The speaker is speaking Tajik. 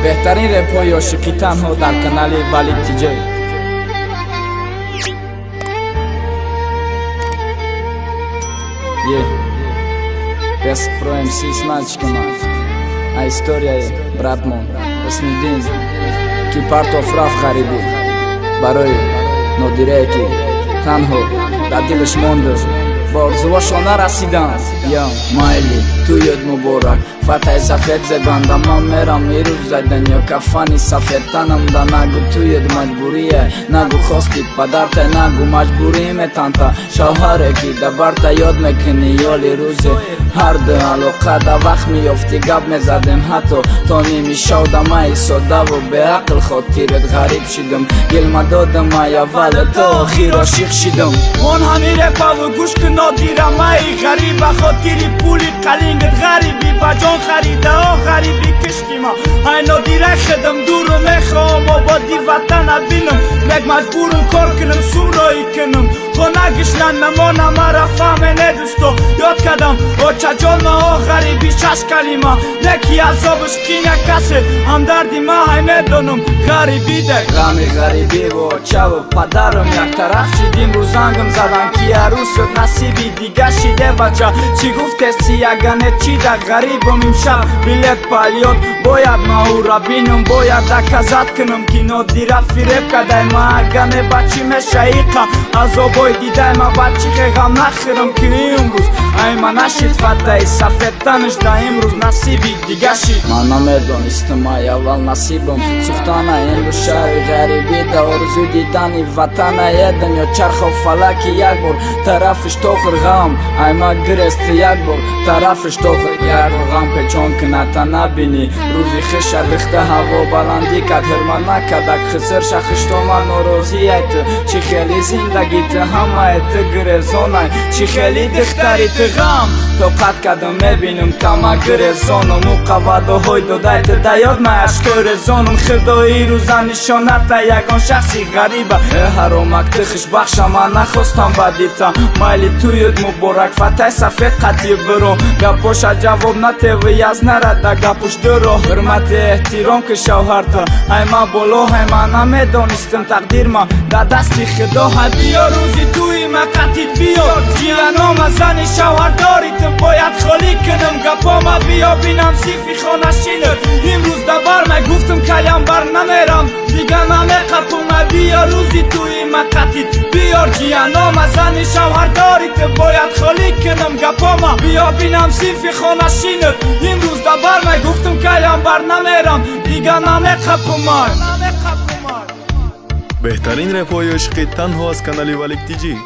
بهترین رپ‌های عاشقی تنها در کانال ولید تیجی. Best Pro MCs мальчика мать. А история брат мой, Снидин, ки партов раф хариби, барои нодиреки, танҳо, дар дилаш монда, ба орзуашо нарасидан. Я майли, ту ёд муборак, фатҳаи сафед зебанда, ман мерам ирӯз зайдан ё кафани сафед танамда. Нагу ту ёд маҷбурие, нагу хости падарта, нагу маҷбурӣ метанта. Шавҳаре ки да барта ёд мекунӣ ёли рӯзе ҳар ду алоқа да вақт меёфти гап мезадем ҳатто то ними шавдама исодаву беақл хотирет ғариб шидам. Гилма додам ай аввал то охир ошиқ шидам. Он ҳами репаву гӯш кун нодирамаи ғариба хотири пули қалингат ғариби ба ҷон харида о ғариби киштима. Ай нодира хедам дуру мехоҳам ободи ватана бинам. Мек маҷбурам кор кунам сумроӣ кунам. Хона гишлан намонам ара фаҳмене дӯсто ёд кардам очаҷона о ғариби шаш калима. Неки азобаш киня касе ҳамдарди ма ҳай медонам ғарибида. Ғами ғарибиву очаву падарам яктараф шидим. Рӯзангам задан ки арӯз шуд насиби дига шиде бача. Чӣ гуфтести ягане чӣ да ғарибам имшаб билет палёд бояд ма ӯра бинам. Бояд доказат кунам ки нодира фиреб кадай ма агане бачи мешаиқа азобои дидай ма бачи хеғам нахӯрам ки имрӯз ай ма нашид фатҳаи сафед танаш да имрӯз насиби дига шид. Ман намедонистам ай аввал насибам сӯхтана имрӯз шаҳри ғарибӣ да орзу дидани ватана едам ё чархо фалаки як бор тарафиш тохир ғам ай ма гирести як бор тарафиш тохир як бор ғам печон куната набини рӯзи хиша рихта ҳаво баландӣ кад ҳирма накадак хиср шахиштома норозӣ ай ту чӣ хели зиндагиту ҳамаи ту гирезонай чӣ хели дихтари ту ғам тоқат кардам мебинам тама гирезонам ӯ қаввадоҳои додай ту да ёд май ашкорезонам худои рӯза нишоната ягон шахси ғариба ҳаромак ту хушбахша ман нахостам ба дита майли ту ёд муборак фатҳаи сафед қатъи биро гапоша ҷавоб натевӣ аз нарада гапуш дуро ҳурмати эҳтиром ки шавҳарта ай ма боло ай ма намедонистам тақдир ма да дасти худо ҳай биё рӯзи туи ма қатъи биё ҷиянома зани шавҳардори ту бояд холӣ кунам гапома биё бинам сифи хонашинат имрӯз дабар май гуфтам калям бар намерам дига намеқапум ай биё рӯзи туи ма қатъи биёр ҷиянома зани шавҳардори ту бояд холӣ кунам гапома биё бинам сифи хонашинат имрӯз дабар май гуфтам калям бар намерам дига намеқапум ай. بهترین رپ‌های عشقی تنها از کانال ولید تیجی.